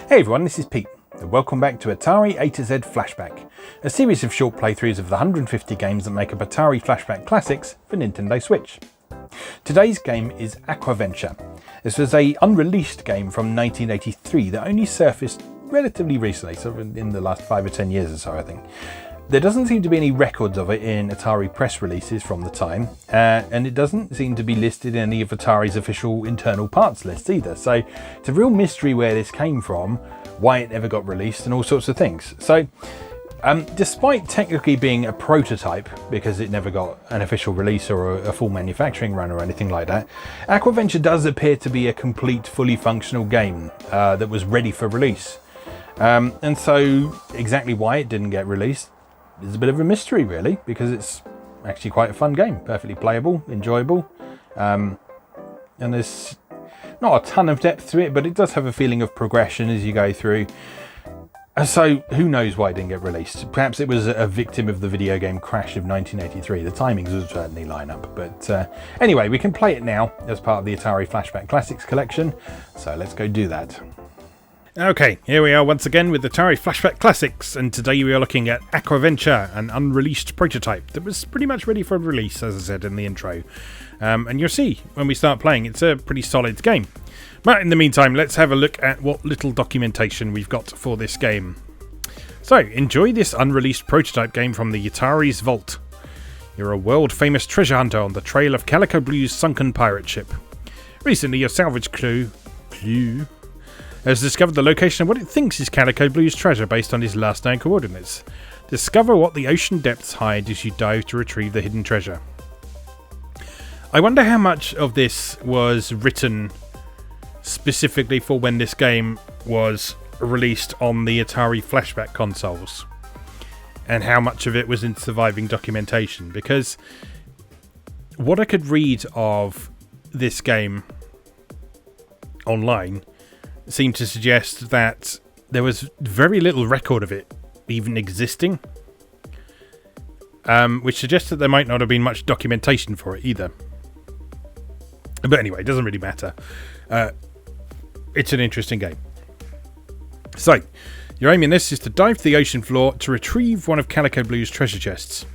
Hey everyone, this is Pete, and welcome back to Atari A to Z Flashback, a series of short playthroughs of the 150 games that make up Atari Flashback Classics for Nintendo Switch. Today's game is Aquaventure. This was an unreleased game from 1983 that only surfaced relatively recently, so in the last 5 or 10 years or so I think. There doesn't seem to be any records of it in Atari press releases from the time, and it doesn't seem to be listed in any of Atari's official internal parts lists either, so it's a real mystery where this came from, why it never got released, and all sorts of things. So, despite technically being a prototype, because it never got an official release or a full manufacturing run or anything like that, Aquaventure does appear to be a complete, fully functional game that was ready for release. And so, exactly why it didn't get released is a bit of a mystery really, because it's actually quite a fun game, perfectly playable, enjoyable, and there's not a ton of depth to it, but it does have a feeling of progression as you go through. So who knows why it didn't get released? Perhaps it was a victim of the video game crash of 1983. The timings would certainly line up, but anyway, we can play it now as part of the Atari Flashback Classics collection, so let's go do that. Okay, here we are once again with Atari Flashback Classics, and today we are looking at Aquaventure, an unreleased prototype that was pretty much ready for release, as I said in the intro. And you'll see when we start playing, it's a pretty solid game. But in the meantime, let's have a look at what little documentation we've got for this game. So, enjoy this unreleased prototype game from the Atari's vault. You're a world-famous treasure hunter on the trail of Calico Blue's sunken pirate ship. Recently, your salvage crew has discovered the location of what it thinks is Calico Blue's treasure based on his last known coordinates. Discover what the ocean depths hide as you dive to retrieve the hidden treasure. I wonder how much of this was written specifically for when this game was released on the Atari Flashback consoles, and how much of it was in surviving documentation, because what I could read of this game online seemed to suggest that there was very little record of it even existing, which suggests that there might not have been much documentation for it either. But anyway, it doesn't really matter. It's an interesting game. So, your aim in this is to dive to the ocean floor to retrieve one of Calico Blue's treasure chests,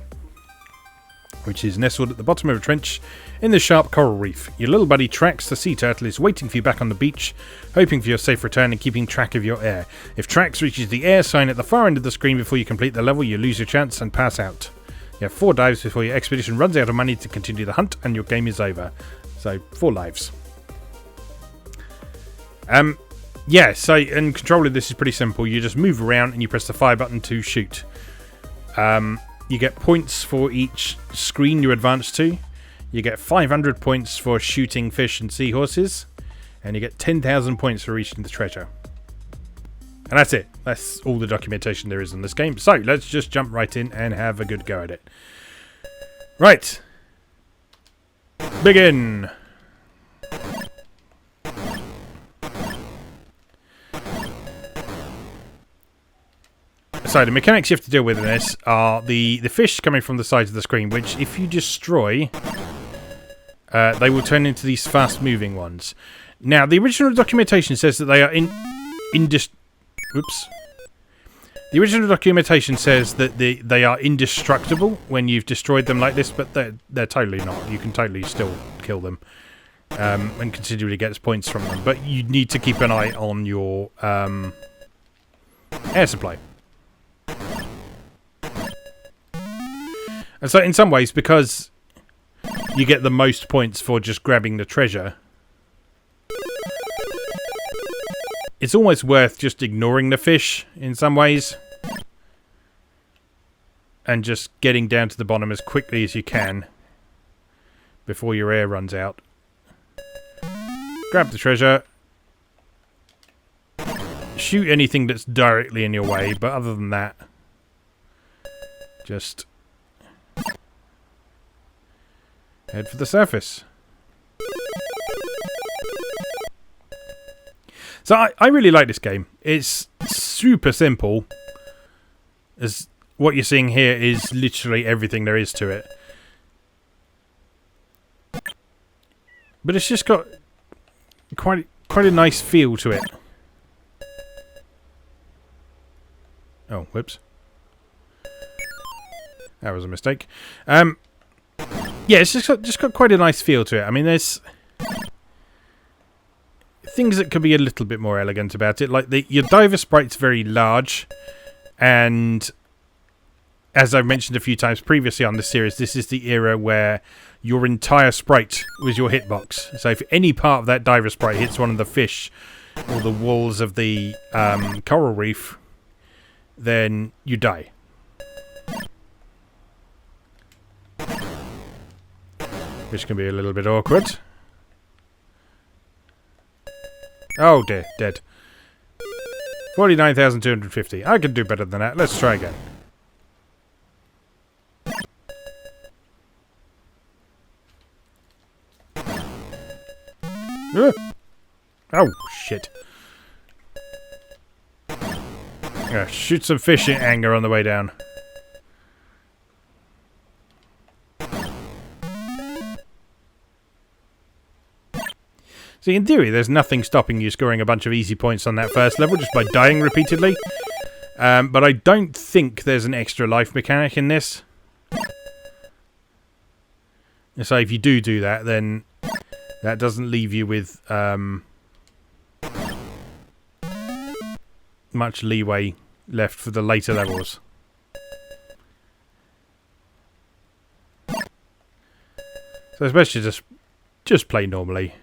which is nestled at the bottom of a trench in the sharp coral reef. Your little buddy Trax, the sea turtle, is waiting for you back on the beach, hoping for your safe return and keeping track of your air. If Trax reaches the air sign at the far end of the screen before you complete the level, you lose your chance and pass out. You have 4 dives before your expedition runs out of money to continue the hunt, and your game is over. So, 4 lives. Yeah, so, and control of this is pretty simple. You just move around and you press the fire button to shoot. You get points for each screen you advance to. You get 500 points for shooting fish and seahorses. And you get 10,000 points for reaching the treasure. And that's it. That's all the documentation there is on this game. So, let's just jump right in and have a good go at it. Right. Begin. So the mechanics you have to deal with in this are the fish coming from the sides of the screen, which if you destroy, they will turn into these fast-moving ones. Now, the original documentation says that they are The original documentation says that they are indestructible when you've destroyed them like this, but they're totally not. You can totally still kill them and considerably get points from them. But you need to keep an eye on your air supply. And so in some ways, because you get the most points for just grabbing the treasure, it's almost worth just ignoring the fish in some ways and just getting down to the bottom as quickly as you can before your air runs out. Grab the treasure. Shoot anything that's directly in your way, but other than that, just head for the surface. So I really like this game. It's super simple. As what you're seeing here is literally everything there is to it. But it's just got quite a nice feel to it. Oh, whoops. That was a mistake. Yeah, it's just got quite a nice feel to it. I mean, there's things that could be a little bit more elegant about it. Like your diver sprite's very large, and as I've mentioned a few times previously on this series, this is the era where your entire sprite was your hitbox. So if any part of that diver sprite hits one of the fish or the walls of the coral reef, then you die. Which can be a little bit awkward. Oh dear, dead. 49,250. I can do better than that. Let's try again. Oh, shit. Shoot some fish in anger on the way down. See, in theory, there's nothing stopping you scoring a bunch of easy points on that first level just by dying repeatedly. But I don't think there's an extra life mechanic in this. So if you do that, then that doesn't leave you with much leeway left for the later levels. So especially just play normally,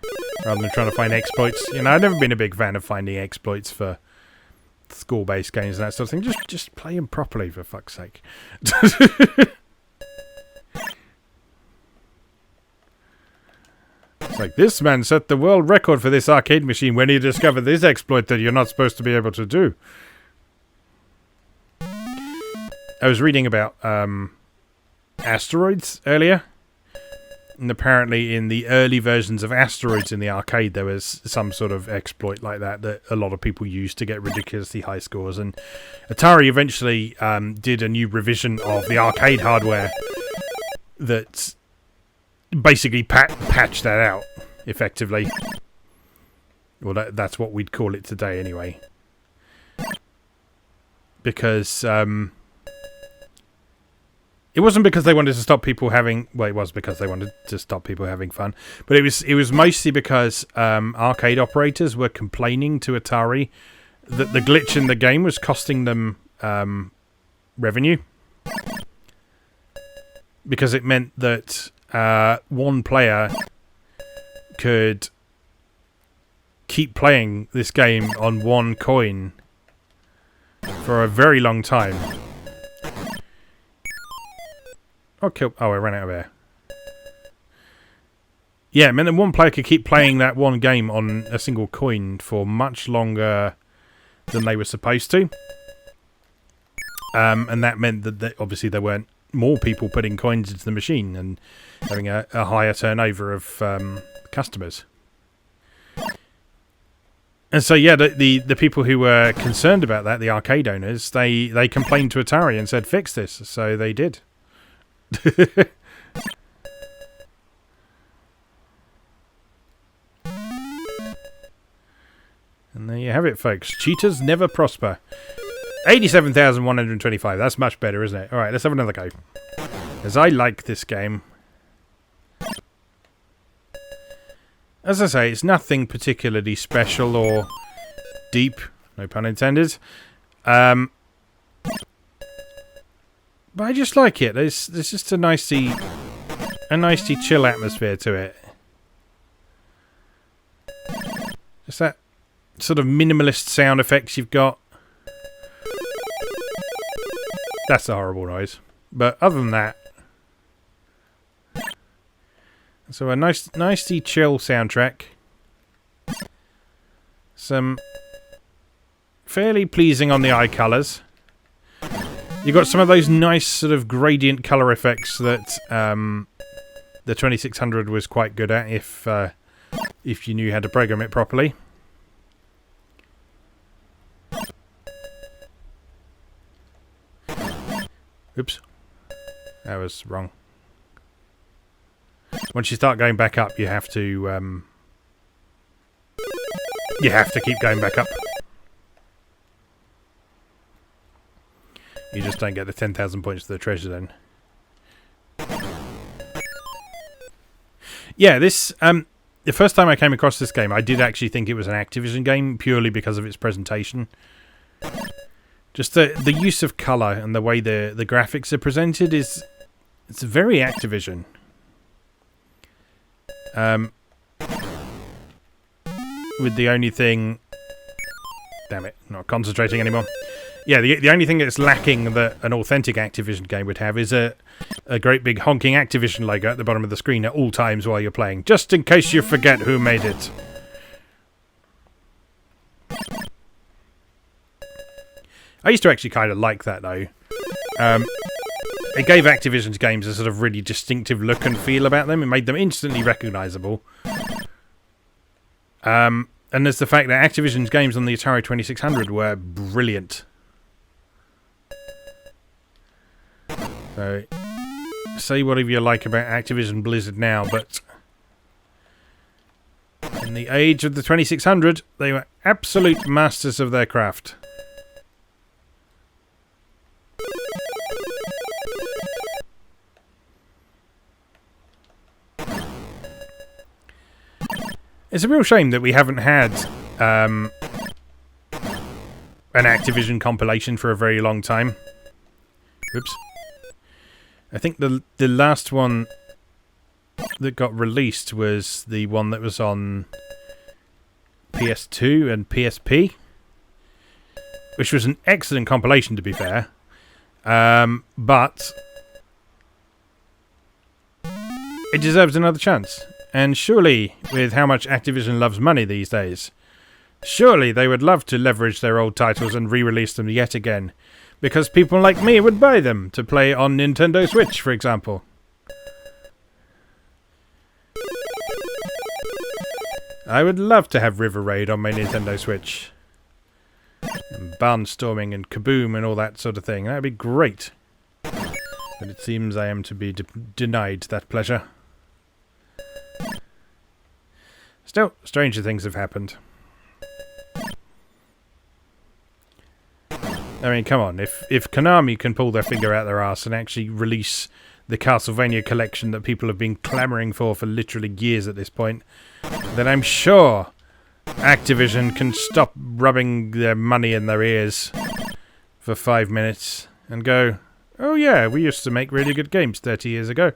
rather than trying to find exploits. You know, I've never been a big fan of finding exploits for score-based games and that sort of thing. Just play them properly, for fuck's sake. It's like, this man set the world record for this arcade machine when he discovered this exploit that you're not supposed to be able to do. I was reading about asteroids earlier. And apparently in the early versions of Asteroids in the arcade, there was some sort of exploit like that a lot of people used to get ridiculously high scores. And Atari eventually did a new revision of the arcade hardware that basically patched that out, effectively. Well, that's what we'd call it today, anyway. Because it wasn't because they wanted to stop people having... Well, it was because they wanted to stop people having fun. But it was mostly because arcade operators were complaining to Atari that the glitch in the game was costing them revenue. Because it meant that one player could keep playing this game on one coin for a very long time. Oh, I ran out of air. Yeah, it meant that one player could keep playing that one game on a single coin for much longer than they were supposed to. And that meant that obviously there weren't more people putting coins into the machine and having a higher turnover of customers. And so, yeah, the people who were concerned about that, the arcade owners, they complained to Atari and said, fix this. So they did. And there you have it, folks. Cheaters never prosper. 87,125. That's much better, isn't it? Alright, let's have another go. As I like this game. As I say, it's nothing particularly special or deep. No pun intended. But I just like it. There's just a nicey chill atmosphere to it. Just that sort of minimalist sound effects you've got. That's a horrible noise. But other than that, so a nicely chill soundtrack. Some fairly pleasing on the eye colours. You've got some of those nice sort of gradient colour effects that the 2600 was quite good at if you knew how to program it properly. Oops. That was wrong. Once you start going back up, you have to keep going back up. You just don't get the 10,000 points for the treasure then. Yeah, this... the first time I came across this game, I did actually think it was an Activision game, purely because of its presentation. Just the use of colour and the way the graphics are presented is... It's very Activision. With the only thing... Damn it, not concentrating anymore. Yeah, the only thing that's lacking that an authentic Activision game would have is a great big honking Activision logo at the bottom of the screen at all times while you're playing, just in case you forget who made it. I used to actually kind of like that, though. It gave Activision's games a sort of really distinctive look and feel about them. It made them instantly recognisable. And there's the fact that Activision's games on the Atari 2600 were brilliant. So, say whatever you like about Activision Blizzard now, but in the age of the 2600, they were absolute masters of their craft. It's a real shame that we haven't had an Activision compilation for a very long time. Whoops. I think the last one that got released was the one that was on PS2 and PSP, which was an excellent compilation, to be fair. But it deserves another chance. And surely, with how much Activision loves money these days, surely they would love to leverage their old titles and re-release them yet again. Because people like me would buy them to play on Nintendo Switch, for example. I would love to have River Raid on my Nintendo Switch. And Barnstorming and Kaboom and all that sort of thing. That would be great. But it seems I am to be denied that pleasure. Still, stranger things have happened. I mean, come on. If Konami can pull their finger out their arse and actually release the Castlevania collection that people have been clamouring for literally years at this point, then I'm sure Activision can stop rubbing their money in their ears for 5 minutes and go, oh yeah, we used to make really good games 30 years ago.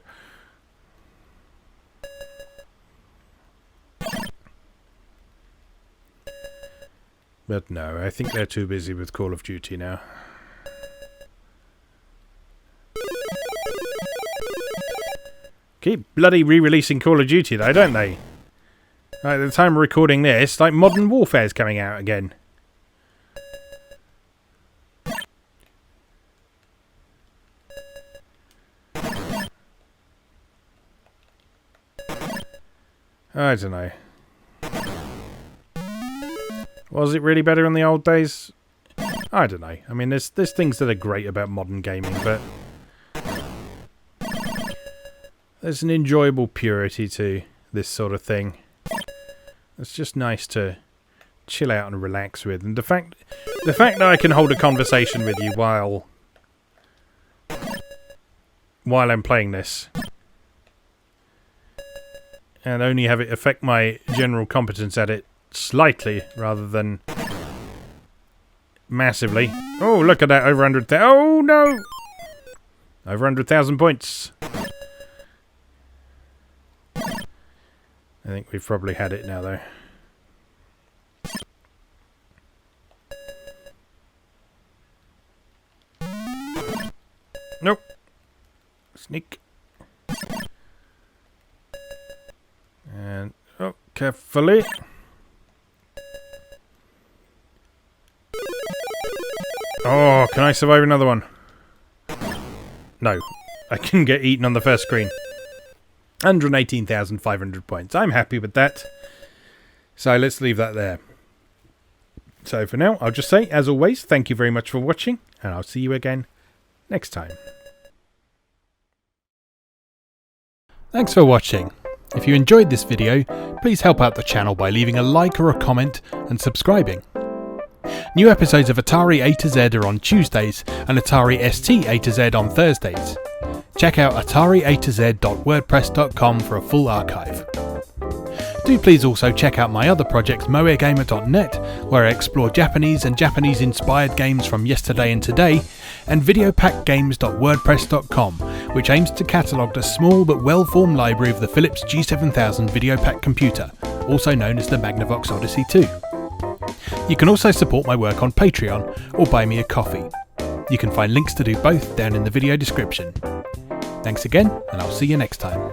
But no, I think they're too busy with Call of Duty now. Keep bloody re-releasing Call of Duty though, don't they? Like, at the time of recording this, like Modern Warfare's coming out again. I don't know. Was it really better in the old days? I don't know. I mean, there's things that are great about modern gaming, but there's an enjoyable purity to this sort of thing. It's just nice to chill out and relax with. And the fact that I can hold a conversation with you while I'm playing this, and only have it affect my general competence at it slightly rather than massively. Oh, look at that, over 100,000. Oh no! Over 100,000 points. I think we've probably had it now, though. Nope. Sneak. And, oh, carefully. Oh, can I survive another one? No. I can get eaten on the first screen. 118,500 points. I'm happy with that. So let's leave that there. So for now, I'll just say, as always, thank you very much for watching, and I'll see you again next time. Thanks for watching. If you enjoyed this video, please help out the channel by leaving a like or a comment and subscribing. New episodes of Atari A to Z are on Tuesdays and Atari ST A to Z on Thursdays. Check out atariatoz.wordpress.com for a full archive. Do please also check out my other projects moegamer.net, where I explore Japanese and Japanese-inspired games from yesterday and today, and videopackgames.wordpress.com, which aims to catalogue the small but well-formed library of the Philips G7000 VideoPack computer, also known as the Magnavox Odyssey 2. You can also support my work on Patreon or buy me a coffee. You can find links to do both down in the video description. Thanks again, and I'll see you next time.